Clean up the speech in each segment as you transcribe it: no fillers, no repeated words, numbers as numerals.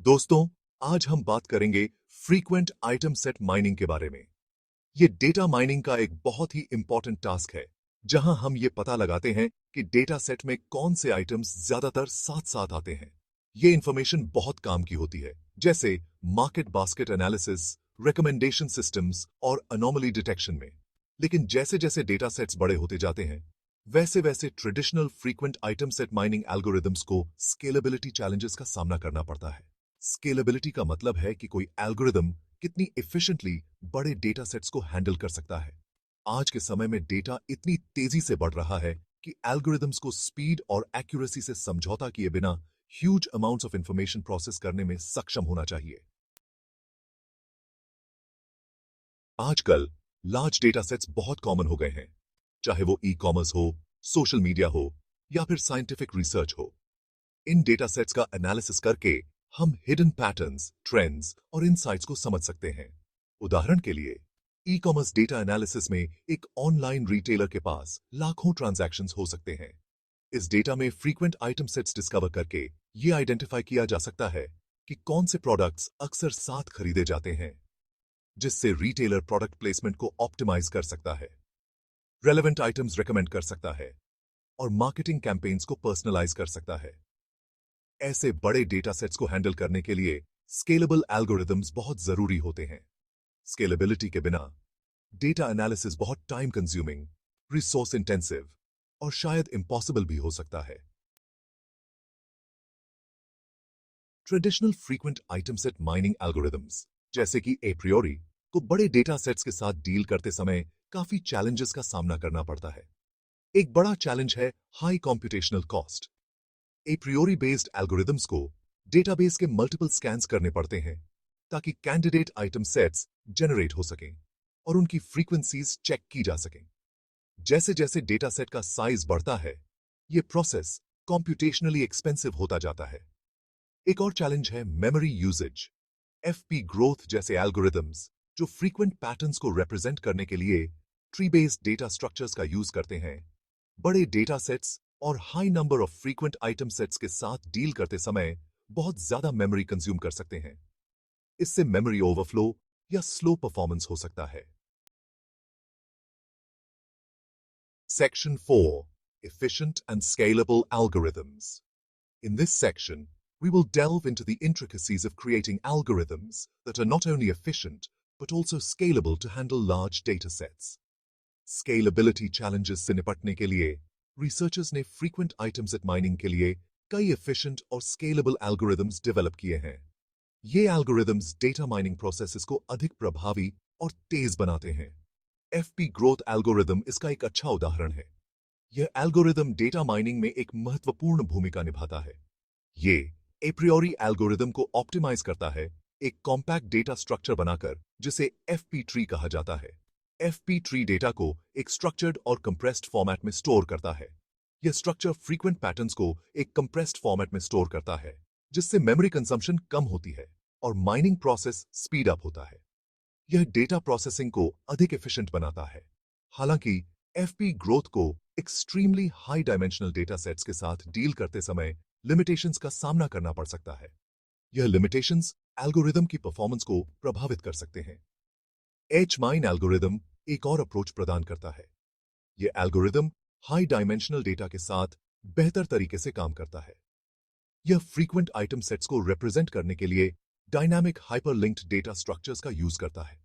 दोस्तों, आज हम बात करेंगे फ्रीक्वेंट आइटम सेट माइनिंग के बारे में। ये डेटा माइनिंग का एक बहुत ही इंपॉर्टेंट टास्क है, जहां हम ये पता लगाते हैं कि डेटा सेट में कौन से आइटम्स ज्यादातर साथ साथ आते हैं। ये इंफॉर्मेशन बहुत काम की होती है, जैसे market basket analysis, recommendation systems और अनोमली डिटेक्शन में। लेकिन जैसे जैसे डेटा सेट्स बड़े होते जाते हैं, वैसे वैसे traditional frequent item set mining algorithms को स्केलेबिलिटी चैलेंजेस का सामना करना पड़ता है। स्केलेबिलिटी का मतलब है कि कोई एल्गोरिदम कितनी एफिशिएंटली बड़े डेटा सेट्स को हैंडल कर सकता है। आज के समय में डेटा इतनी तेजी से बढ़ रहा है कि एल्गोरिदम्स को स्पीड और एक्यूरेसी से समझौता किए बिना huge amounts of information process करने में सक्षम होना चाहिए। आजकल लार्ज डेटा सेट्स बहुत कॉमन हो गए हैं, चाहे वो ई कॉमर्स हो, सोशल मीडिया हो या फिर साइंटिफिक रिसर्च हो। इन डेटा सेट्स का एनालिसिस करके हम हिडन पैटर्न्स, ट्रेंड्स और इनसाइट्स को समझ सकते हैं। उदाहरण के लिए, ई कॉमर्स डेटा एनालिसिस में एक ऑनलाइन रिटेलर के पास लाखों ट्रांजैक्शंस हो सकते हैं। इस डेटा में फ्रीक्वेंट आइटम सेट्स डिस्कवर करके ये आइडेंटिफाई किया जा सकता है कि कौन से प्रोडक्ट्स अक्सर साथ खरीदे जाते हैं, जिससे रिटेलर प्रोडक्ट प्लेसमेंट को ऑप्टिमाइज कर सकता है, रेलेवेंट आइटम्स रिकमेंड कर सकता है और मार्केटिंग कैंपेन्स को पर्सनलाइज कर सकता है। ऐसे बड़े डेटा सेट्स को हैंडल करने के लिए स्केलेबल एल्गोरिदम्स बहुत जरूरी होते हैं। स्केलेबिलिटी के बिना डेटा एनालिसिस बहुत टाइम कंज्यूमिंग, रिसोर्स इंटेंसिव और शायद इम्पॉसिबल भी हो सकता है। Traditional frequent item set mining algorithms जैसे कि एप्रियोरी को बड़े डेटा सेट्स के साथ डील करते समय काफी चैलेंजेस का सामना करना पड़ता है। एक बड़ा चैलेंज है high computational cost. Apriori based algorithms को डेटाबेस के मल्टीपल स्कैन्स करने पड़ते हैं ताकि कैंडिडेट आइटम सेट्स जनरेट हो सकें और उनकी फ्रीक्वेंसीज चेक की जा सकें। जैसे जैसे डेटा सेट का साइज बढ़ता है, यह प्रोसेस कॉम्प्यूटेशनली एक्सपेंसिव होता जाता है। एक और चैलेंज है मेमोरी यूजेज। एफपी ग्रोथ जैसे एल्गोरिदम्स जो फ्रीक्वेंट पैटर्न्स को रिप्रेजेंट करने के लिए ट्री बेस्ड डेटा स्ट्रक्चर्स का यूज करते हैं, बड़े डेटा सेट्स और high number of frequent item sets के साथ डील करते समय बहुत ज्यादा मेमोरी कंज्यूम कर सकते हैं। इससे मेमोरी ओवरफ्लो या स्लो परफॉर्मेंस हो सकता है। Section 4. Efficient and Scalable Algorithms. In this section, we will delve into the intricacies of creating algorithms that are not only efficient but also scalable to handle large data sets. Scalability challenges से निपटने के लिए researchers ने frequent item set mining के लिए कई efficient और scalable algorithms develop किए हैं। ये एल्गोरिदम्स डेटा माइनिंग प्रोसेसेस को अधिक प्रभावी और तेज बनाते हैं। एफपी ग्रोथ एल्गोरिदम इसका एक अच्छा उदाहरण है। यह एल्गोरिदम डेटा माइनिंग में एक महत्वपूर्ण भूमिका निभाता है। ये एप्रियोरी एल्गोरिदम को ऑप्टिमाइज करता है, एक कॉम्पैक्ट डेटा स्ट्रक्चर बनाकर, जिसे एफपी ट्री कहा जाता है। एफपी ट्री डेटा को एक स्ट्रक्चर्ड और कंप्रेस्ड फॉर्मेट में स्टोर करता है। यह स्ट्रक्चर फ्रीक्वेंट पैटर्न्स को एक कंप्रेस्ड फॉर्मेट में स्टोर करता है, जिससे मेमोरी कंजम्पशन कम होती है और माइनिंग प्रोसेस स्पीड अप होता है। यह डेटा प्रोसेसिंग को अधिक एफिशिएंट बनाता है। हालांकि एफपी ग्रोथ को extremely high dimensional data sets के साथ डील करते समय लिमिटेशंस का सामना करना पड़ सकता है। यह लिमिटेशंस एल्गोरिदम की परफॉर्मेंस को प्रभावित कर सकते हैं। एच-माइन एल्गोरिदम एक और अप्रोच प्रदान करता है। यह एल्गोरिदम हाई डायमेंशनल डेटा के साथ बेहतर तरीके से काम करता है। यह फ्रीक्वेंट आइटम सेट्स को रिप्रेजेंट करने के लिए डायनामिक हाइपरलिंक्ड डेटा स्ट्रक्चर्स का यूज करता है।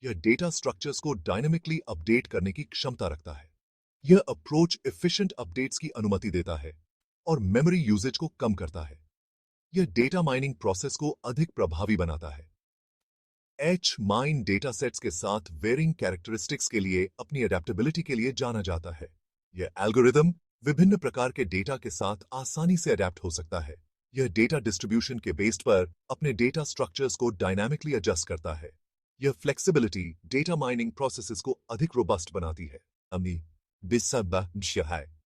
यह डेटा स्ट्रक्चर्स को डायनामिकली अपडेट करने की क्षमता रखता है। यह अप्रोच एफिशिएंट अपडेट्स की अनुमति देता है और मेमोरी यूजेज को कम करता है। यह डेटा माइनिंग प्रोसेस को अधिक प्रभावी बनाता है। एच-माइन डेटा सेट्स के साथ वेरिंग कैरेक्टरिस्टिक्स के लिए अपनी अडेप्टेबिलिटी के लिए जाना जाता है। यह एल्गोरिदम विभिन्न प्रकार के डेटा के साथ आसानी से अडेप्ट हो सकता है। यह डेटा डिस्ट्रीब्यूशन के बेस्ड पर अपने डेटा स्ट्रक्चर्स को डायनामिकली एडजस्ट करता है। यह फ्लेक्सिबिलिटी डेटा माइनिंग प्रोसेसेस को अधिक रोबस्ट बनाती है। अमी है।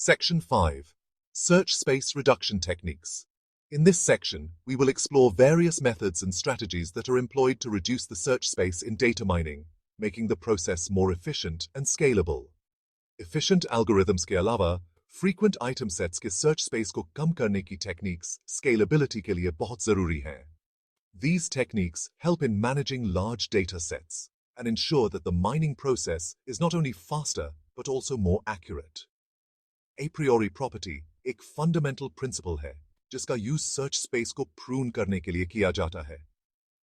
Section 5. Search Space Reduction Techniques. In this section, we will explore various methods and strategies that are employed to reduce the search space in data mining, making the process more efficient and scalable. Efficient algorithms के अलावा frequent item sets के search space को कम करने की techniques scalability के लिए बहुत जरूरी हैं। These techniques help in managing large data sets and ensure that the mining process is not only faster but also more accurate. Apriori property एक fundamental principle है जिसका use search space को prune करने के लिए किया जाता है.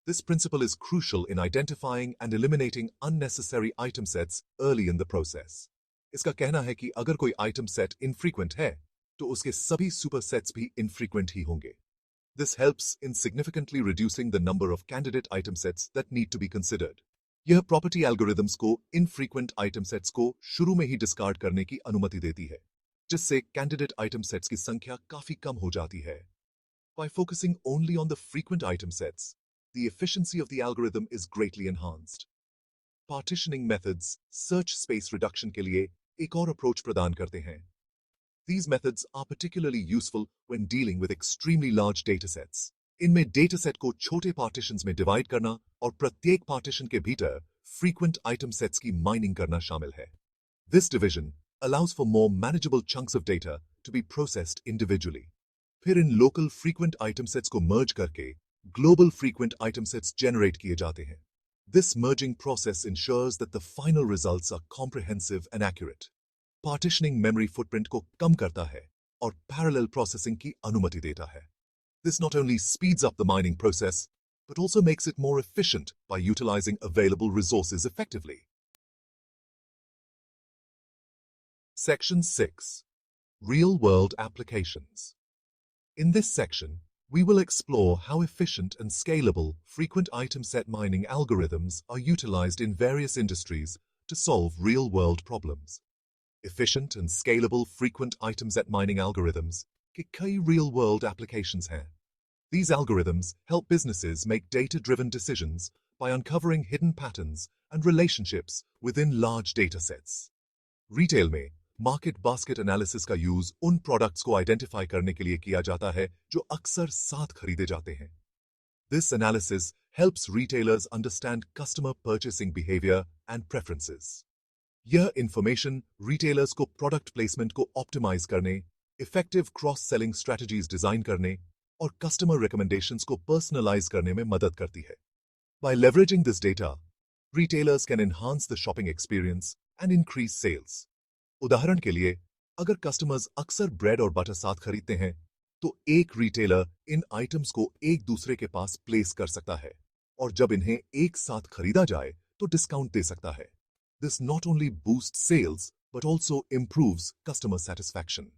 This principle is crucial in identifying and eliminating unnecessary item sets early in the process. इसका कहना है कि अगर कोई item set infrequent है, तो उसके सभी supersets भी infrequent ही होंगे. This helps in significantly reducing the number of candidate item sets that need to be considered. यह property algorithms को infrequent item sets को शुरू में ही discard करने की अनुमति देती है, जिससे candidate item sets की संख्या काफी कम हो जाती है. By focusing only on the frequent item sets, the efficiency of the algorithm is greatly enhanced. Partitioning methods search space reduction के लिए एक और approach प्रदान करते हैं. These methods are particularly useful when dealing with extremely large datasets. इनमें dataset को छोटे partitions में divide करना और प्रत्येक partition के भीतर frequent item sets की mining करना शामिल है. This division allows for more manageable chunks of data to be processed individually. फिर इन local frequent item sets को merge करके global frequent item sets generate किए जाते हैं. This merging process ensures that the final results are comprehensive and accurate. Partitioning memory footprint को कम करता है और parallel processing की अनुमति देता है. This not only speeds up the mining process, but also makes it more efficient by utilizing available resources effectively. Section 6. Real-world applications. In this section, we will explore how efficient and scalable frequent item set mining algorithms are utilized in various industries to solve real-world problems. Efficient and scalable frequent item set mining algorithms के कई real-world applications हैं. These algorithms help businesses make data-driven decisions by uncovering hidden patterns and relationships within large datasets. Retail में market basket analysis का use उन products को identify करने के लिए किया जाता है जो अक्सर साथ खरीदे जाते हैं. This analysis helps retailers understand customer purchasing behavior and preferences. यह information retailers को product placement को optimize करने, effective cross-selling strategies design करने और customer recommendations को personalize करने में मदद करती है. By leveraging this data, retailers can enhance the shopping experience and increase sales. उदाहरण के लिए, अगर customers अक्सर bread और butter साथ खरीदते हैं, तो एक retailer इन items को एक दूसरे के पास place कर सकता है और जब इन्हें एक साथ खरीदा जाए, तो discount दे सकता है. This not only boosts sales but also improves customer satisfaction.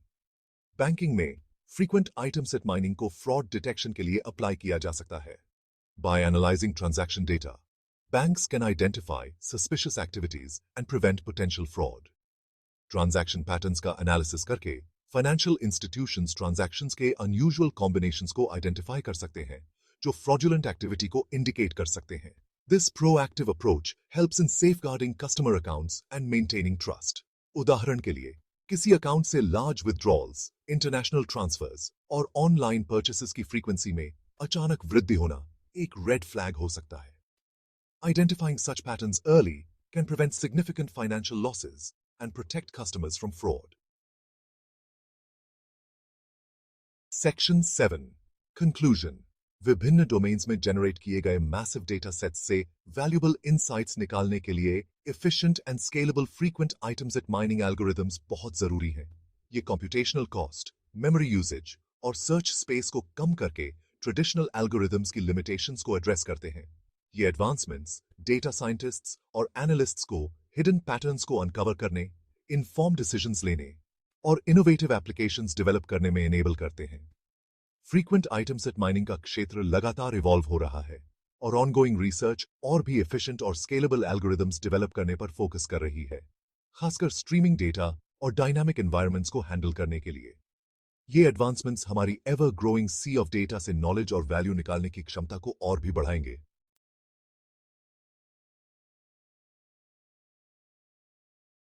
Banking में frequent item set mining को fraud detection के लिए apply किया जा सकता है. By analyzing transaction data, banks can identify suspicious activities and prevent potential fraud. Transaction patterns का analysis करके financial institutions transactions के unusual combinations को identify कर सकते हैं, जो fraudulent activity को indicate कर सकते हैं. This proactive approach helps in safeguarding customer accounts and maintaining trust. उदाहरण के लिए, किसी अकाउंट से large withdrawals, international transfers और online purchases की frequency में अचानक वृद्धि होना एक red flag हो सकता है. Identifying such patterns early can prevent significant financial losses and protect customers from fraud. Section 7. Conclusion. विभिन्न डोमेन्स में जनरेट किए गए मैसिव डेटा सेट्स से वैल्यूएबल इनसाइट्स निकालने के लिए efficient and scalable frequent item set mining algorithms बहुत जरूरी हैं. ये कंप्यूटेशनल कॉस्ट, मेमोरी यूसेज और सर्च स्पेस को कम करके ट्रेडिशनल एल्गोरिथम्स की लिमिटेशंस को एड्रेस करते हैं. ये एडवांसमेंट्स डेटा साइंटिस्ट्स और एनालिस्ट्स को हिडन पैटर्न्स को अनकवर करने, इन्फॉर्म डिसीजंस लेने और इनोवेटिव एप्लीकेशंस डेवलप करने में एनेबल करते हैं. फ्रीक्वेंट आइटम सेट माइनिंग का क्षेत्र लगातार इवॉल्व हो रहा है और ऑनगोइंग रिसर्च और भी एफिशिएंट और स्केलेबल एल्गोरिथम्स डेवलप करने पर फोकस कर रही है, खासकर स्ट्रीमिंग डेटा और डायनामिक एनवायरनमेंट्स को हैंडल करने के लिए. ये एडवांसमेंट्स हमारी ever growing sea of data से नॉलेज और वैल्यू निकालने की क्षमता को और भी बढ़ाएंगे.